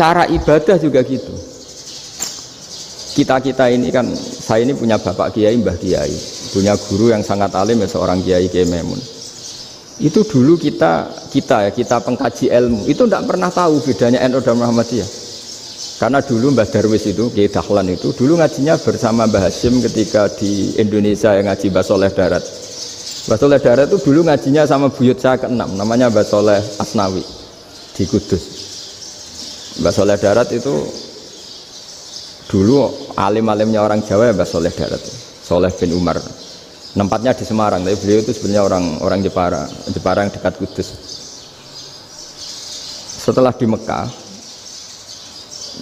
cara ibadah juga gitu. Kita ini kan, saya ini punya bapak kiai, mbah kiai, punya guru yang sangat alim ya, seorang kiai Kiai Memun. Itu dulu kita pengkaji ilmu itu tidak pernah tahu bedanya NU dan Muhammadiyah. Karena dulu Mbah Darwis itu, Kiai Dahlan itu dulu ngajinya bersama Mbah Hasyim ketika di Indonesia yang ngaji Mbah Soleh Darat. Mbah Soleh Darat itu dulu ngajinya sama buyut saya ke-6, namanya Mbah Soleh Asnawi di Kudus. Mbah Soleh Darat itu dulu alim-alimnya orang Jawa ya Mbah Soleh Darat, Soleh bin Umar. Tempatnya di Semarang, tapi beliau itu sebenarnya orang Jepara yang dekat Kudus. Setelah di Mekah,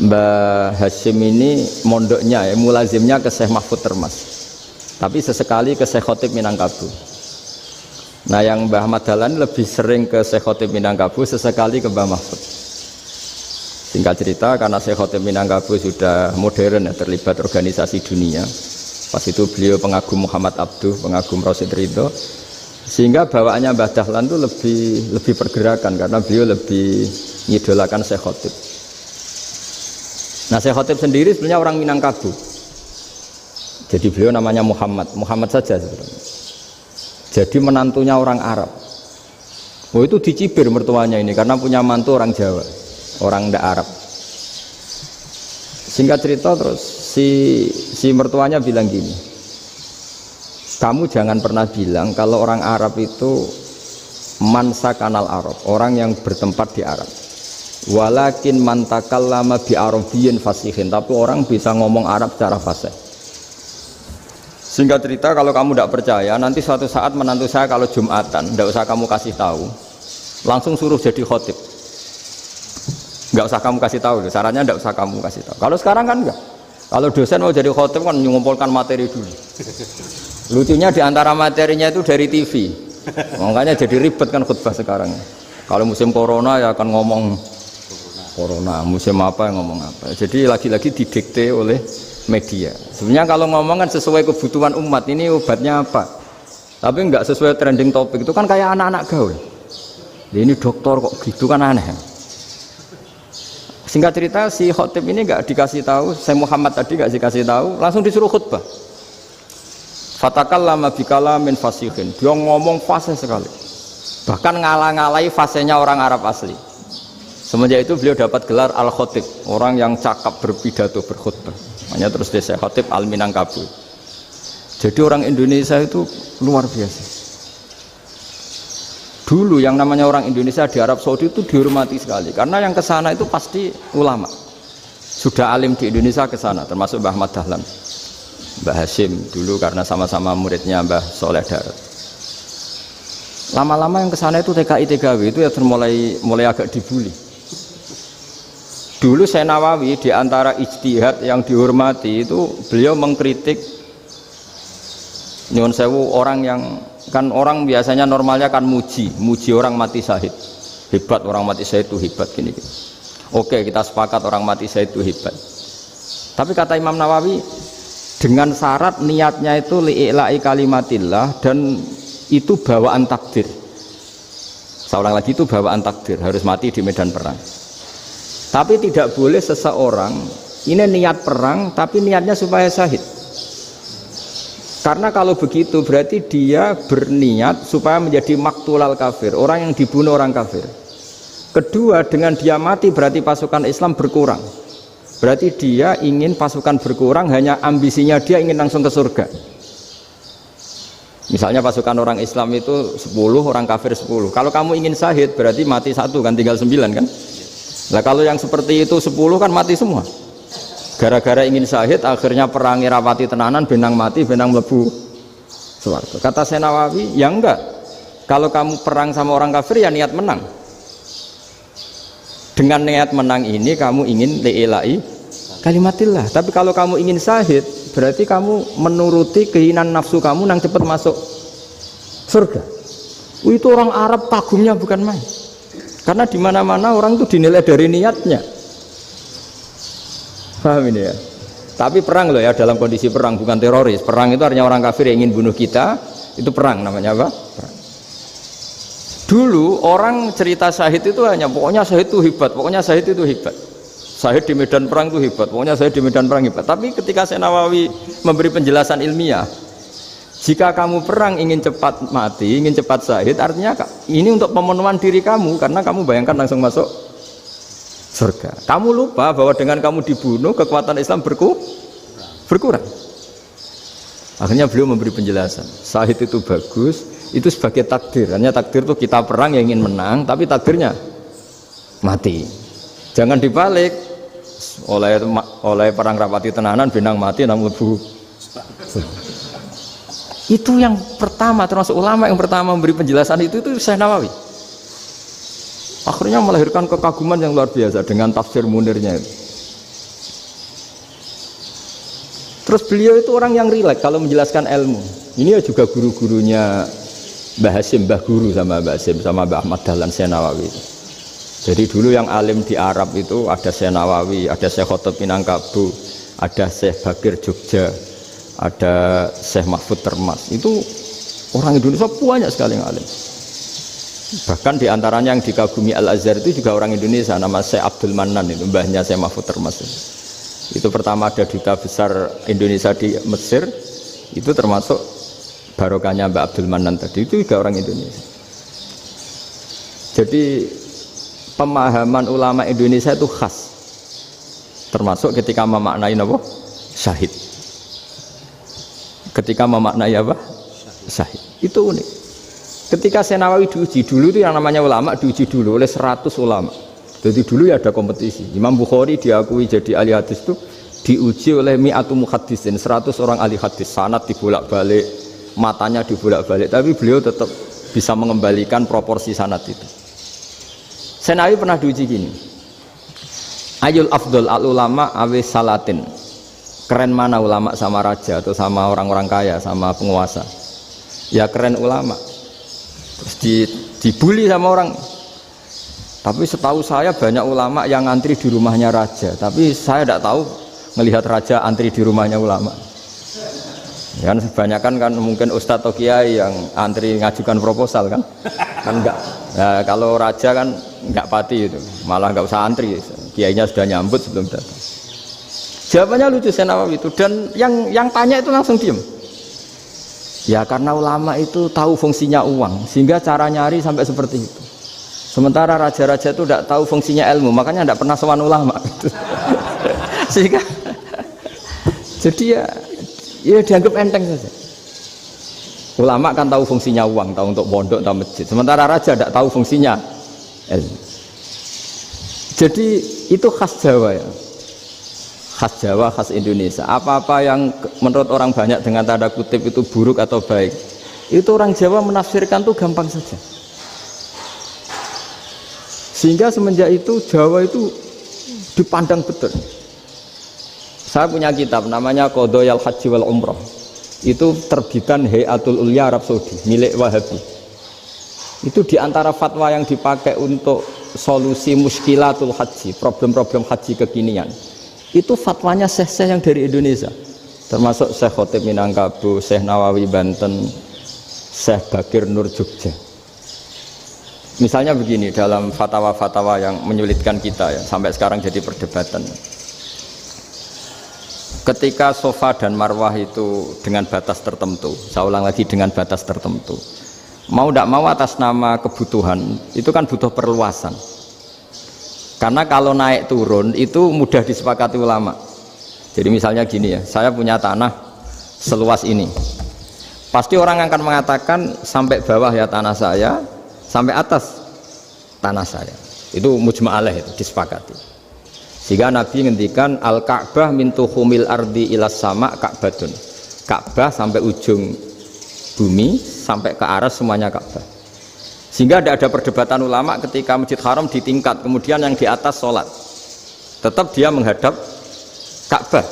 Mbah Hasyim ini mondoknya ya, mulazimnya ke Syekh Mahfud Termas. Tapi sesekali ke Syekh Khotib Minangkabau. Nah, yang Mbah Ahmad Dahlan lebih sering ke Syekh Khotib Minangkabau, sesekali ke Mbah Mahfud. Singkat cerita, karena Syekh Khotib Minangkabau sudah modern ya, terlibat organisasi dunia. Pas itu beliau pengagum Muhammad Abduh, pengagum Rasid Ridho, sehingga bawaannya Mbah Dahlan itu lebih pergerakan karena beliau lebih ngidolakan Syekh Khotib. Nah, Syekh Khotib sendiri sebenarnya orang Minangkabau. Jadi beliau namanya Muhammad saja sebenarnya. Jadi menantunya orang Arab. Oh, itu dicibir mertuanya ini karena punya mantu orang Jawa, orang ndak Arab. Singkat cerita terus si mertuanya bilang gini, kamu jangan pernah bilang kalau orang Arab itu mansa kanal Arab, orang yang bertempat di Arab. Walakin mantakallama bi arabiyyin fasihin, tapi orang bisa ngomong Arab secara fasih. Singkat cerita, kalau kamu tidak percaya, nanti suatu saat menantu saya kalau Jumatan, tidak usah kamu kasih tahu, langsung suruh jadi khotib. Nggak usah kamu kasih tahu, sarannya nggak usah kamu kasih tahu. Kalau sekarang kan enggak. Kalau dosen mau jadi khotib kan mengumpulkan materi dulu. Lucunya diantara materinya itu dari TV. Makanya jadi ribet kan khutbah sekarang. Kalau musim corona ya akan ngomong corona, musim apa yang ngomong apa. Jadi lagi-lagi didikte oleh media. Sebenarnya kalau ngomong kan sesuai kebutuhan umat, ini obatnya apa. Tapi enggak sesuai trending topik, itu kan kayak anak-anak gaul. Ini dokter kok gitu kan aneh. Singkat cerita, si khotib ini nggak dikasih tahu, saya Muhammad tadi nggak dikasih tahu, langsung disuruh khutbah. Fatakallama bikalamin fasihin, dia ngomong fasih sekali, bahkan ngalah-ngalahi fasihnya orang Arab asli. Semenjak itu beliau dapat gelar al-khotib, orang yang cakap berpidato berkhutbah. Makanya terus dia khotib al-Minangkabau. Jadi orang Indonesia itu luar biasa. Dulu yang namanya orang Indonesia di Arab Saudi itu dihormati sekali karena yang kesana itu pasti ulama, sudah alim di Indonesia kesana, termasuk Mbah Ahmad Dahlan, Mbah Hasyim dulu karena sama-sama muridnya Mbah Soleh Darat. Lama-lama yang kesana itu TKI TKW itu ya mulai agak dibully. Dulu Syekh Nawawi di antara ijtihad yang dihormati itu beliau mengkritik nyuwun sewu orang yang kan orang biasanya normalnya kan muji orang mati syahid, hebat orang mati syahid itu hebat gini. Oke, kita sepakat orang mati syahid itu hebat. Tapi kata Imam Nawawi dengan syarat niatnya itu li'ila'i kalimatillah dan itu bawaan takdir. Seorang lagi itu bawaan takdir, harus mati di medan perang. Tapi tidak boleh seseorang ini niat perang tapi niatnya supaya syahid. Karena kalau begitu berarti dia berniat supaya menjadi maktulal kafir, orang yang dibunuh orang kafir. Kedua, dengan dia mati berarti pasukan Islam berkurang. Berarti dia ingin pasukan berkurang, hanya ambisinya dia ingin langsung ke surga. Misalnya pasukan orang Islam itu 10, orang kafir 10. Kalau kamu ingin syahid berarti mati 1 kan, tinggal 9 kan. Nah kalau yang seperti itu 10 kan mati semua. Gara-gara ingin syahid akhirnya perangi rapati tenanan, benang mati, benang mlebu swarga. Kata Syekh Nawawi, ya enggak. Kalau kamu perang sama orang kafir ya niat menang. Dengan niat menang ini kamu ingin li'ila'i kalimatillah. Tapi kalau kamu ingin syahid berarti kamu menuruti keinginan nafsu kamu yang cepat masuk surga. Itu orang Arab kagumnya bukan main. Karena di mana-mana orang itu dinilai dari niatnya. Paham ini ya? Tapi perang loh ya, dalam kondisi perang, bukan teroris. Perang itu artinya orang kafir yang ingin bunuh kita, itu perang namanya apa? Perang. Dulu orang cerita syahid itu hanya pokoknya syahid itu hebat, pokoknya syahid itu hebat. Syahid di medan perang itu hebat, pokoknya saya di medan perang hebat. Tapi ketika Syekh Nawawi memberi penjelasan ilmiah, jika kamu perang ingin cepat mati, ingin cepat syahid, artinya ini untuk pemenuhan diri kamu, karena kamu bayangkan langsung masuk surga. Kamu lupa bahwa dengan kamu dibunuh, kekuatan Islam berkurang. Akhirnya beliau memberi penjelasan, syahid itu bagus, itu sebagai takdir. Hanya takdir itu kita perang yang ingin menang, tapi takdirnya mati. Jangan dibalik, oleh perang rapati tenanan, benang mati namun lebu. Itu yang pertama, termasuk ulama yang pertama memberi penjelasan itu Syekh Nawawi. Akhirnya melahirkan kekaguman yang luar biasa dengan tafsir Munirnya itu. Terus beliau itu orang yang rileks kalau menjelaskan ilmu. Ini ya juga guru-gurunya Mbah Hasim, Mbah Guru sama Mbah Hasim sama Mbah Ahmad Dahlan Syekh Nawawi. Jadi dulu yang alim di Arab itu ada Syekh Nawawi, ada Syekh Khotib Minangkabau, ada Syekh Bakir Jogja, ada Syekh Mahfud Termas. Itu orang Indonesia banyak sekali yang alim. Bahkan diantaranya yang dikagumi Al-Azhar itu juga orang Indonesia, nama Syekh Abdul Manan, itu mbahnya Syekh Mahfud Termas. Itu pertama ada duta besar Indonesia di Mesir, itu termasuk barokahnya Mbak Abdul Manan tadi, itu juga orang Indonesia. Jadi pemahaman ulama Indonesia itu khas, termasuk ketika memaknai apa? Syahid. Ketika memaknai apa? Syahid. Itu unik. Ketika Syekh Nawawi diuji dulu, itu yang namanya ulama diuji dulu oleh 100 ulama. Jadi dulu ya ada kompetisi. Imam Bukhari diakui jadi ahli hadis itu diuji oleh mi'atu muhaddisin, 100 orang ahli hadis, sanad dibolak-balik, matanya dibolak-balik, tapi beliau tetap bisa mengembalikan proporsi sanad itu. Syekh Nawawi pernah diuji gini. Ayul afdol al ulama awis salatin. Keren mana ulama sama raja atau sama orang-orang kaya, sama penguasa? Ya keren ulama. Terus dibully sama orang. Tapi setahu saya banyak ulama yang antri di rumahnya raja, tapi saya tidak tahu melihat raja antri di rumahnya ulama. Ya, kan kebanyakan kan mungkin ustadz atau kiai yang antri ngajukan proposal kan enggak. Nah, kalau raja kan enggak pati itu, malah enggak usah antri, kiainya sudah nyambut sebelum datang. Jawabannya lucu Syekh Nawawi itu, dan yang tanya itu langsung diem. Ya karena ulama itu tahu fungsinya uang, sehingga cara nyari sampai seperti itu. Sementara raja-raja itu tidak tahu fungsinya ilmu, makanya tidak pernah sowan ulama. Sehingga jadi ya dianggap enteng saja. Ulama kan tahu fungsinya uang, tahu untuk pondok, tahu masjid. Sementara raja tidak tahu fungsinya ilmu. Jadi itu khas Jawa ya. Khas Jawa, khas Indonesia. Apa-apa yang menurut orang banyak dengan tanda kutip itu buruk atau baik, itu orang Jawa menafsirkan tuh gampang saja. Sehingga semenjak itu Jawa itu dipandang betul. Saya punya kitab namanya Qadhayal Haji wal Umrah. Itu terbitan Hayatul Ulya Arab Saudi, milik Wahabi. Itu diantara fatwa yang dipakai untuk solusi muskilatul haji, problem-problem haji kekinian. Itu fatwanya syekh-syekh yang dari Indonesia. Termasuk Syekh Khotib Minangkabau, Syekh Nawawi Banten, Syekh Bakir Nur Jogja. Misalnya begini, dalam fatwa-fatwa yang menyulitkan kita ya, sampai sekarang jadi perdebatan. Ketika Safa dan Marwah itu dengan batas tertentu, saya ulang lagi dengan batas tertentu, mau tidak mau atas nama kebutuhan, itu kan butuh perluasan. Karena kalau naik turun itu mudah disepakati ulama. Jadi misalnya gini ya, saya punya tanah seluas ini. Pasti orang akan mengatakan sampai bawah ya tanah saya, sampai atas tanah saya. Itu mujma' alaih, itu disepakati. Sehingga Nabi ngendikan al-Ka'bah min tuhumil ardi ilas sama Ka'batun. Ka'bah sampai ujung bumi, sampai ke aras semuanya Ka'bah. Sehingga tidak ada perdebatan ulama ketika Masjid Haram ditingkat, kemudian yang di atas sholat. Tetap dia menghadap Ka'bah.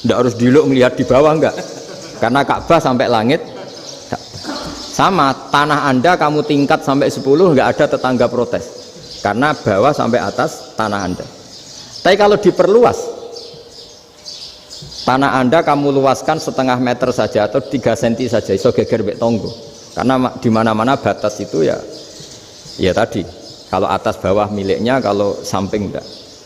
Tidak harus diluk melihat di bawah, enggak. Karena Ka'bah sampai langit. Sama, tanah Anda kamu tingkat sampai 10, enggak ada tetangga protes. Karena bawah sampai atas tanah Anda. Tapi kalau diperluas, tanah Anda kamu luaskan setengah meter saja atau 3 cm saja, iso geger mbek tonggo. Karena di mana-mana batas itu ya tadi, kalau atas bawah miliknya, kalau samping enggak.